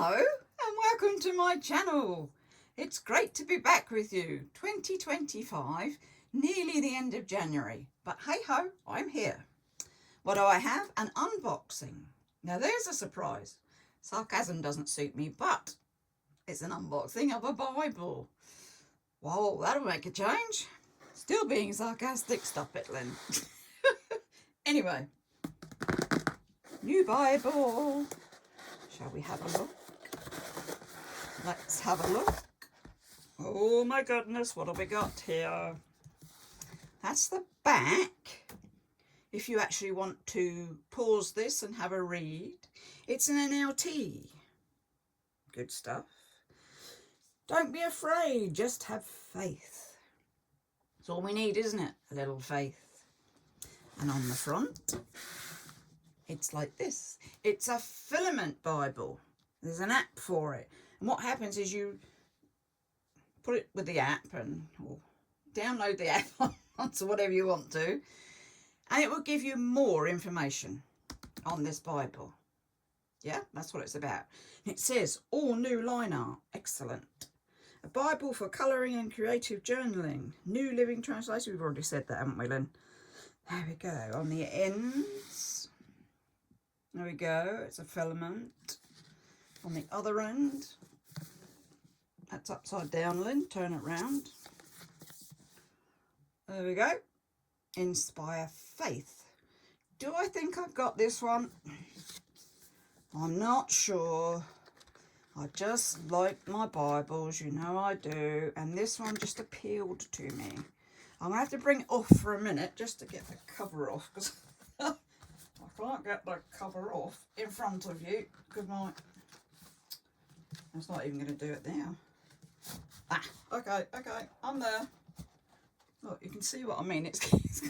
Hello and welcome to my channel. It's great to be back with you. 2025, nearly the end of January, but hey ho, I'm here. What do I have? An unboxing. Now there's a surprise. Sarcasm doesn't suit me, but it's an unboxing of a Bible. Whoa, that'll make a change. Still being sarcastic, stop it, Lynn. Anyway, new Bible. Shall we have a look? Let's have a look. Oh my goodness, what have we got here? That's the back. If you actually want to pause this and have a read, it's an NLT. Good stuff. Don't be afraid, just have faith. It's all we need, isn't it? A little faith. And on the front, it's like this. It's a filament Bible. There's an app for it. And what happens is you put it with the app or download the app onto whatever you want to. And it will give you more information on this Bible. Yeah, that's what it's about. And it says, all new line art. Excellent. A Bible for colouring and creative journaling. New Living Translation. We've already said that, haven't we, Lynn? There we go. On the ends. There we go. It's a filament. On the other end. That's upside down, Lynn. Turn it round. There we go. Inspire faith. Do I think I've got this one? I'm not sure. I just like my Bibles, you know I do. And this one just appealed to me. I'm going to have to bring it off for a minute just to get the cover off. Because I can't get the cover off in front of you. Because it's not even going to do it now. Ah, okay, I'm there. Look, you can see what I mean. It's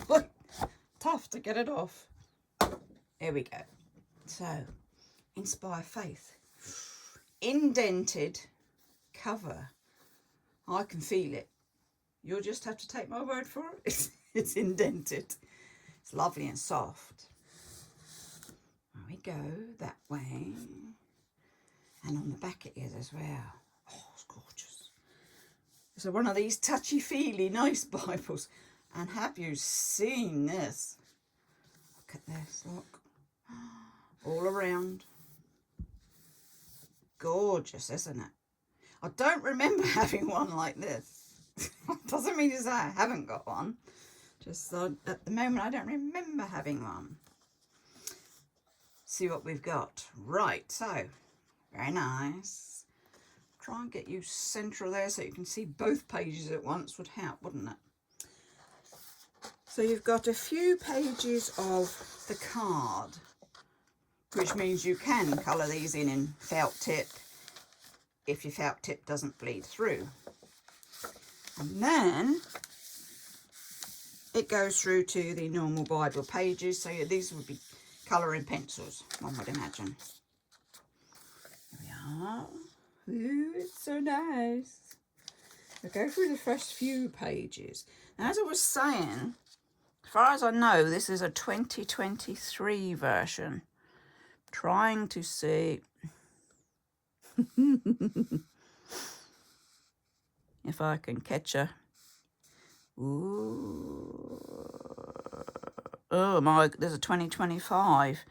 quite tough to get it off. Here we go. So, inspire faith. Indented cover. I can feel it. You'll just have to take my word for it. It's indented. It's lovely and soft. There we go, that way. And on the back it is as well. Oh, it's gorgeous. So one of these touchy-feely nice Bibles. And have you seen this? Look at this, look. All around. Gorgeous, isn't it? I don't remember having one like this. Doesn't mean to say I haven't got one. Just at the moment I don't remember having one. See what we've got. Right, so very nice. Try and get you central there so you can see both pages at once would help, wouldn't it? So you've got a few pages of the card, which means you can colour these in felt tip if your felt tip doesn't bleed through. And then it goes through to the normal Bible pages, so these would be colouring pencils, one would imagine. There we are. Ooh, it's so nice. We'll go through the first few pages. Now, as I was saying, as far as I know, this is a 2023 version. Trying to see if I can catch a... Ooh. Oh my, there's a 2025.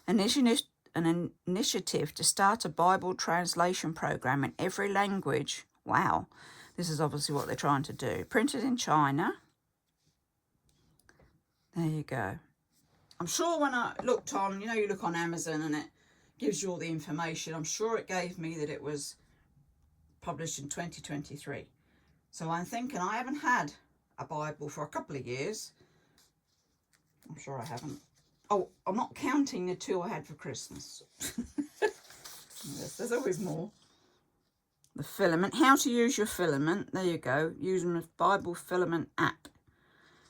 An initiative to start a Bible translation program in every language. Wow. This is obviously what they're trying to do. Printed in China. There you go. I'm sure when I looked on, you know, you look on Amazon and it gives you all the information. I'm sure it gave me that it was published in 2023. So I'm thinking I haven't had a Bible for a couple of years. I'm sure I haven't. Oh, I'm not counting the two I had for Christmas. Yes, there's always more. The filament. How to use your filament. There you go. Using the Bible filament app.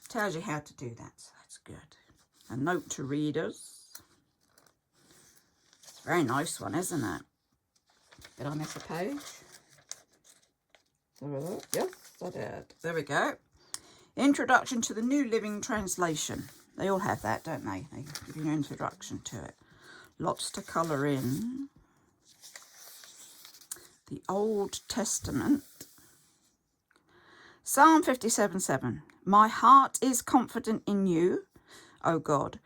Tells you how to do that. So that's good. A note to readers. It's a very nice one, isn't it? Did I miss a page? Yes, I did. There we go. Introduction to the New Living Translation. They all have that, don't they? They give you an introduction to it. Lots to colour in. the Old Testament. Psalm 57:7. My heart is confident in you, O God.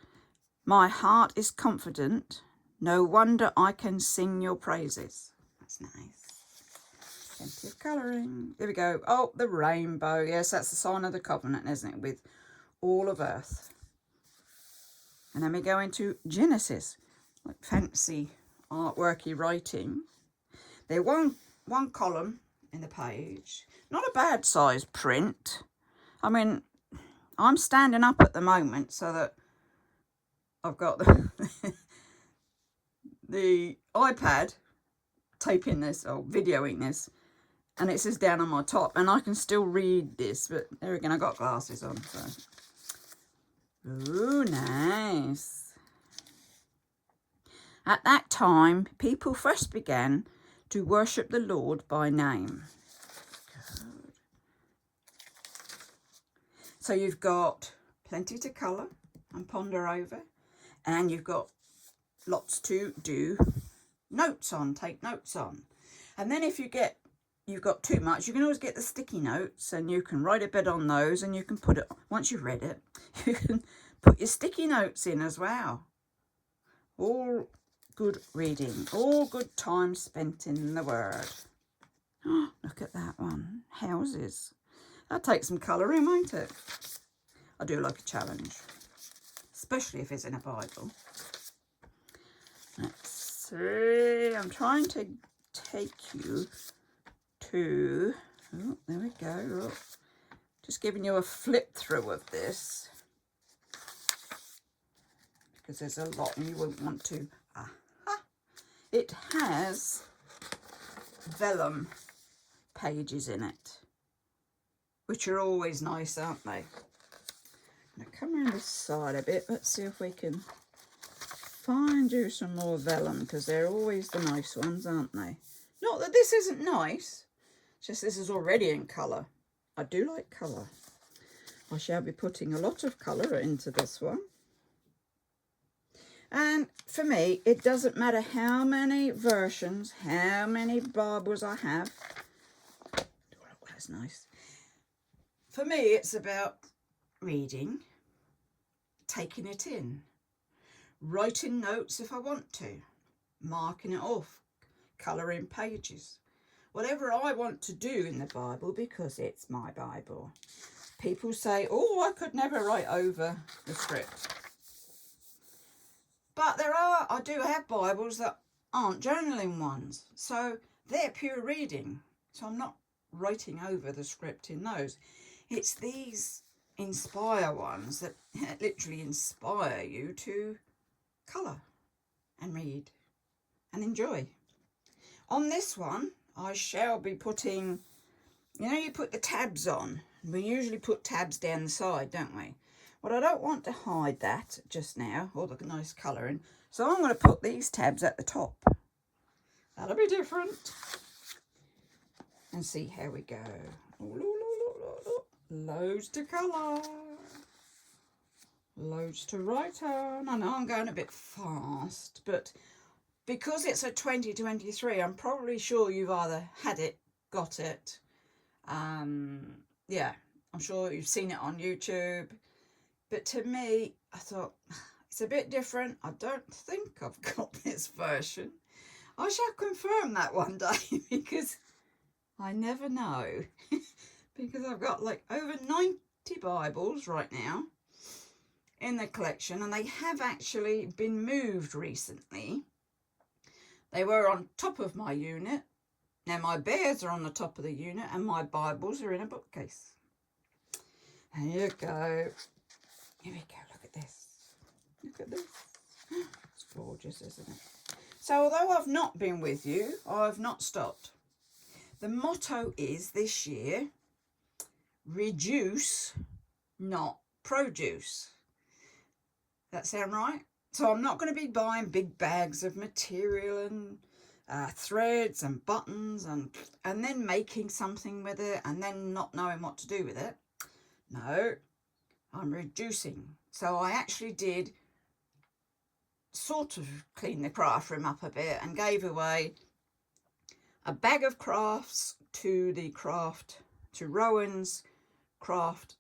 My heart is confident. No wonder I can sing your praises. That's nice. Plenty of colouring. There we go. Oh, the rainbow. Yes, that's the sign of the covenant, isn't it? With all of earth. And then we go into Genesis. Like fancy artworky writing. They're one column in the page. Not a bad size print. I mean, I'm standing up at the moment so that I've got the iPad taping this or videoing this, and it says down on my top, and I can still read this, but there again, I got glasses on, so. Ooh, nice. At that time, people first began to worship the Lord by name. Good. So you've got plenty to colour and ponder over, and you've got lots to do notes on, take notes on. And then if you've got too much, you can always get the sticky notes and you can write a bit on those, and you can put it, once you've read it, you can put your sticky notes in as well. All good reading, all good time spent in the Word. Oh, look at that one, houses. That'll take some colouring, won't it? I do like a challenge, especially if it's in a Bible. Let's see, I'm trying to take you to, oh, there we go. Oh, just giving you a flip through of this, because there's a lot and you wouldn't want to. Aha. It has vellum pages in it, which are always nice, aren't they? Now come around this side a bit. Let's see if we can find you some more vellum, because they're always the nice ones, aren't they? Not that this isn't nice, just this is already in colour. I do like colour. I shall be putting a lot of colour into this one. And for me, it doesn't matter how many versions, how many Bibles I have. Oh, that's nice. For me, it's about reading, taking it in, writing notes if I want to, marking it off, colouring pages, whatever I want to do in the Bible, because it's my Bible. People say, oh, I could never write over the script. But I do have Bibles that aren't journaling ones, so they're pure reading. So I'm not writing over the script in those. It's these inspire ones that literally inspire you to colour and read and enjoy. On this one, I shall be putting, you know, you put the tabs on. We usually put tabs down the side, don't we? Well, I don't want to hide that just now, all the nice colouring. So I'm going to put these tabs at the top. That'll be different. And see how we go. Loads to colour. Loads to write on. I know I'm going a bit fast, but because it's a 2023, I'm probably sure you've either had it, got it. Yeah, I'm sure you've seen it on YouTube. But to me, I thought, it's a bit different. I don't think I've got this version. I shall confirm that one day, because I never know. Because I've got like over 90 Bibles right now in the collection, and they have actually been moved recently. They were on top of my unit. Now my bears are on the top of the unit, and my Bibles are in a bookcase. There you go. Here we go, look at this. Look at this. It's gorgeous, isn't it? So although I've not been with you, I've not stopped. The motto is this year, reduce, not produce. That sound right? So I'm not going to be buying big bags of material and threads and buttons and then making something with it and then not knowing what to do with it. No. I'm reducing. So I actually did sort of clean the craft room up a bit and gave away a bag of crafts to Rowan's craft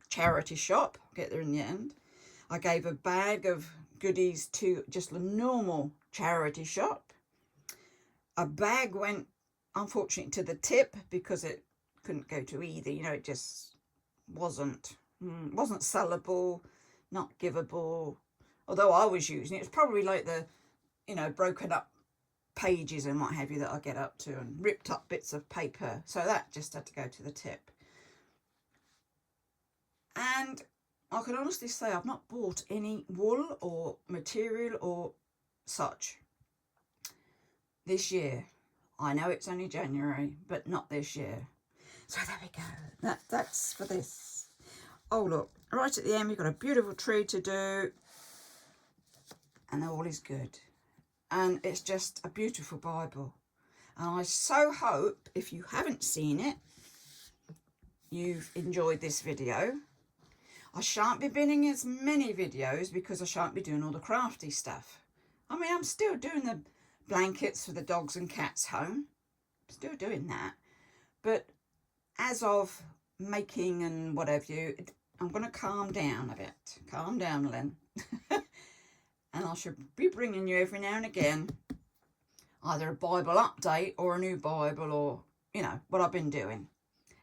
charity shop. I'll get there in the end. I gave a bag of goodies to just a normal charity shop. A bag went, unfortunately, to the tip because it couldn't go to either. You know, it just wasn't sellable, not givable. Although I was using it, it's probably like the, you know, broken up pages and what have you that I get up to, and ripped up bits of paper. So that just had to go to the tip. And I can honestly say I've not bought any wool or material or such this year. I know it's only January, but not this year. So there we go. That's for this. Oh, look, right at the end, we've got a beautiful tree to do. And all is good. And it's just a beautiful Bible. And I so hope, if you haven't seen it, you've enjoyed this video. I shan't be binning as many videos because I shan't be doing all the crafty stuff. I mean, I'm still doing the blankets for the dogs and cats home. Still doing that. But as of making and whatever you, I'm going to calm down a bit. Calm down, Lynn. And I should be bringing you every now and again either a Bible update or a new Bible, or, you know, what I've been doing.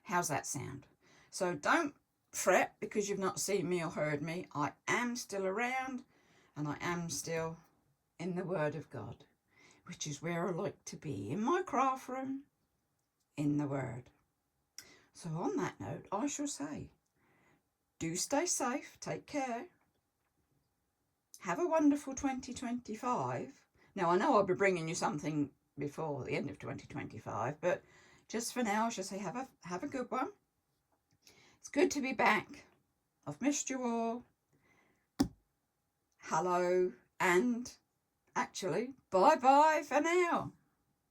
How's that sound? So don't fret because you've not seen me or heard me. I am still around, and I am still in the Word of God, which is where I like to be, in my craft room, in the Word. So on that note, I shall say, do stay safe, take care. Have a wonderful 2025. Now, I know I'll be bringing you something before the end of 2025, but just for now, I shall say have a good one. It's good to be back. I've missed you all. Hello, and actually, bye-bye for now.